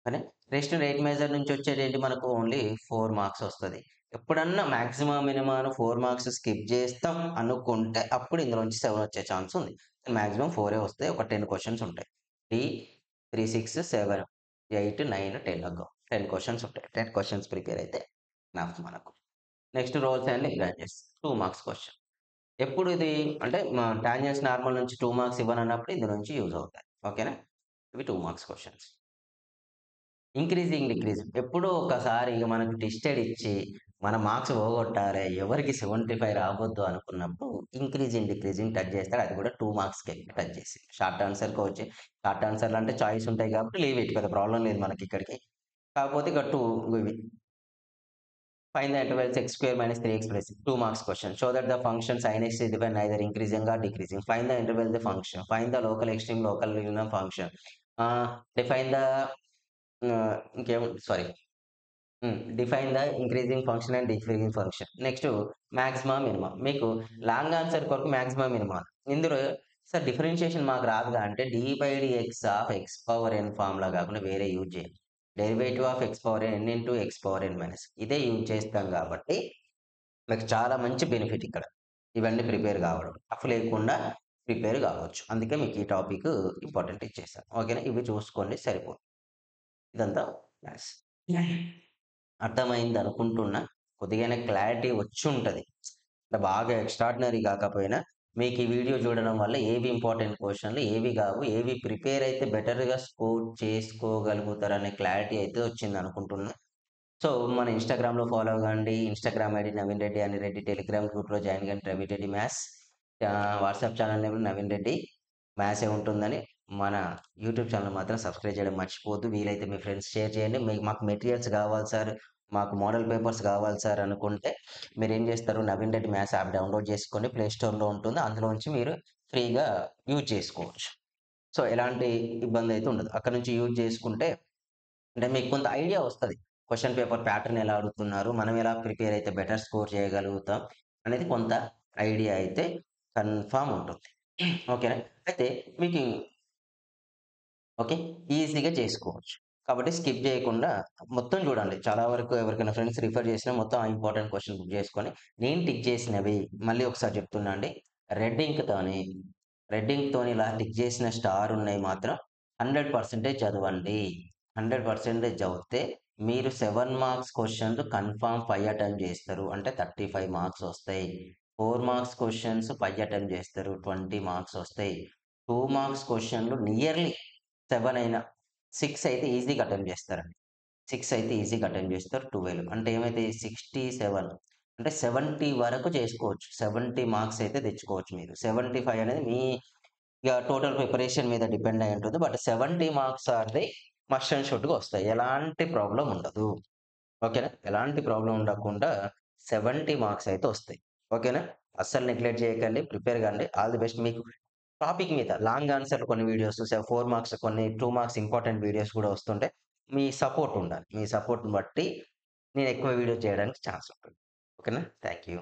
కానీ రెస్ట్ రేట్ మేజర్ నుంచి వచ్చేదేంటి మనకు ఓన్లీ 4 మార్క్స్ వస్తది. ఎప్పుడన్నా మాక్సిమం, మినిమం 4 మార్క్స్ స్కిప్ చేస్తాం అనుకుంటే అప్పుడు ఇందులోంచి 7 వచ్చే ఛాన్స్ ఉంది. మాక్సిమం 4 వస్తాయి. ఒక 10 క్వెషన్స్ ఉంటాయి. 3, 3, 6, 7, 8, 9, 10 అగ్గో 10 క్వెషన్స్ ఉంటాయి. 10 క్వెషన్స్ ప్రిపేర్ అయితే ఎనఫ్ మనకు. Next Rolle's and Lagrange's 2 marks question. ఎప్పుడు ఇది అంటే టాంజెంట్స్ నార్మల్ నుంచి 2 మార్క్స్ ఇవ్వనన్నప్పుడు ఇందు నుంచి యూజ్ అవుతాయి. ఓకేనా? ఇవి 2 మార్క్స్ క్వెషన్స్. Increasing, decreasing. ఎప్పుడో ఒకసారి ఇగ మనకు ట్విస్టెడ్ ఇచ్చి, మన మార్క్స్ పోగొట్టాలే, ఎవరికీ 75 రావద్దు అనుకున్నప్పుడు ఇంక్రీజింగ్, డిక్రీజింగ్ టచ్ చేస్తాడు. అది కూడా 2 మార్క్స్‌కే టచ్ చేసి. షార్ట్ ఆన్సర్‌కొచ్చి షార్ట్ ఆన్సర్‌లు అంటే చాయిస్ ఉంటాయి కాబట్టి లీవ్ ఇట్ పెద్ద ప్రాబ్లమ్ లేదు మనకిక్కడికి. కాకపోతే ఇక 2 ఇవి. Find the intervals x square minus 3x plus 2 marks question. Show that the function sin x is defined neither increasing or decreasing. Find the interval the function. Find the local extreme local minimum function. Define the sorry define the increasing function and decreasing function. Next maxima minima. మీకు లాంగ్ ఆన్సర్ కొరకు మాక్సిమా మినిమా. ఇందులో సార్ డిఫరెన్షియేషన్ మాకు రాదుగా అంటే d by d x of x power n formula కాకుండా వేరే యూజ్ చేయాలి. Derivative of x power n into x power n minus ఇదే యూజ్ చేస్తాం కాబట్టి మీకు చాలా మంచి బెనిఫిట్ ఇక్కడ. ఇవన్నీ ప్రిపేర్ కావడం. టఫ్ లేకుండా ప్రిపేర్ కావచ్చు. అందుకే మీకు ఈ టాపిక్ ఇంపార్టెంట్ ఇచ్చేసాను. ఓకేనా? ఇవి చూసుకోండి సరిపోతుంది. ఇదంతా మ్యాథ్స్. అర్థమైంది అనుకుంటున్నా. కొద్దిగైనా క్లారిటీ వచ్చుంటది. అంటే బాగా ఎక్స్ట్రార్డినరీ కాకపోయినా మీకు ఈ వీడియో చూడడం వల్ల ఏవి ఇంపార్టెంట్ క్వెషన్‌లు, ఏవి కావు, ఏవి ప్రిపేర్ అయితే బెటర్‌గా స్కోర్ చేసుకోగలుగుతారనే క్లారిటీ అయితే వచ్చిందనుకుంటున్నా. సో, మన ఇన్‌స్టాగ్రామ్‌లో ఫాలో అవ్వండి. ఇన్‌స్టాగ్రామ్ ఐడీ నవీన్ రెడ్డి అని రెడ్డి. టెలిగ్రామ్ గ్రూప్‌లో జాయిన్ కండి Naveen Reddy maths. WhatsApp channel name Naveen Reddy మ్యాథ్సే ఉంటుందని. మన యూట్యూబ్ ఛానల్ మాత్రం సబ్స్క్రైబ్ చేయడం మర్చిపోవద్దు. వీలైతే మీ ఫ్రెండ్స్ షేర్ చేయండి. మాకు మెటీరియల్స్ కావాలి సార్, మాకు మోడల్ పేపర్స్ కావాలి సార్ అనుకుంటే మీరేం చేస్తారు, Naveen Reddy maths app download చేసుకొని ప్లే స్టోర్‌లో ఉంటుంది. అందులోంచి మీరు ఫ్రీగా యూజ్ చేసుకోవచ్చు. సో, ఎలాంటి ఇబ్బంది అయితే ఉండదు. అక్కడ నుంచి యూజ్ చేసుకుంటే అంటే మీకు కొంత ఐడియా వస్తది. క్వెషన్ పేపర్ ప్యాటర్న్ ఎలా అడుగుతున్నారు, మనం ఎలా ప్రిపేర్ అయితే బెటర్ స్కోర్ చేయగలుగుతాం అనేది కొంత ఐడియా అయితే కన్ఫర్మ్ ఉంటుంది. ఓకేనా? అయితే మీకు ఓకే. ఈజీగా చేసుకోవచ్చు. కాబట్టి స్కిప్ చేయకుండా మొత్తం చూడండి. చాలా వరకు ఎవరికైనా ఫ్రెండ్స్ రిఫర్ చేసినా మొత్తం ఆ ఇంపార్టెంట్ క్వెషన్ బుక్ చేసుకొని, నేను టిక్ చేసినవి మళ్ళీ ఒకసారి చెప్తున్నా అండి. రెడ్ ఇంక్‌తోని ఇలా టిక్ చేసిన స్టార్ ఉన్నయి మాత్రం 100% చదవండి. 100% చదివితే మీరు 7 మార్క్స్ క్వెషన్‌లు కన్ఫర్మ్ 5 అటెంప్ట్ చేస్తారు. అంటే 35 మార్క్స్ వస్తాయి. 4 మార్క్స్ క్వెషన్స్ 5 అటెంప్ట్ చేస్తారు. 20 మార్క్స్ వస్తాయి. 2 మార్క్స్ క్వెషన్‌లు నియర్‌లీ 7 అయినా 6 అయితే ఈజీగా అటెంప్ట్ చేస్తారండి. 6 అయితే ఈజీగా అటెంప్ట్ చేస్తారు. 12 అంటే ఏమైతాయి 67 అంటే 70 వరకు చేసుకోవచ్చు. 70 మార్క్స్ అయితే తెచ్చుకోవచ్చు మీరు. 75 అనేది మీ టోటల్ ప్రిపరేషన్ మీద డిపెండ్ అయి ఉంటుంది. But 70 marks are the must and షుడ్‌గా వస్తాయి. ఎలాంటి ప్రాబ్లమ్ ఉండదు. ఓకేనా? ఎలాంటి ప్రాబ్లమ్ ఉండకుండా 70 మార్క్స్ అయితే వస్తాయి. ఓకేనా? అస్సలు నెగ్లెక్ట్ చేయకండి. ప్రిపేర్ కండి. All the best. మీకు టాపిక్ మీద లాంగ్ ఆన్సర్‌లు కొన్ని వీడియోస్ 4 మార్క్స్ కొన్ని 2 మార్క్స్ ఇంపార్టెంట్ వీడియోస్ కూడా వస్తుంటాయి. మీ సపోర్ట్ ఉండాలి. మీ సపోర్ట్‌ని బట్టి నేను ఎక్కువ వీడియోస్ చేయడానికి ఛాన్స్ ఉంటుంది. ఓకేనా? Thank you.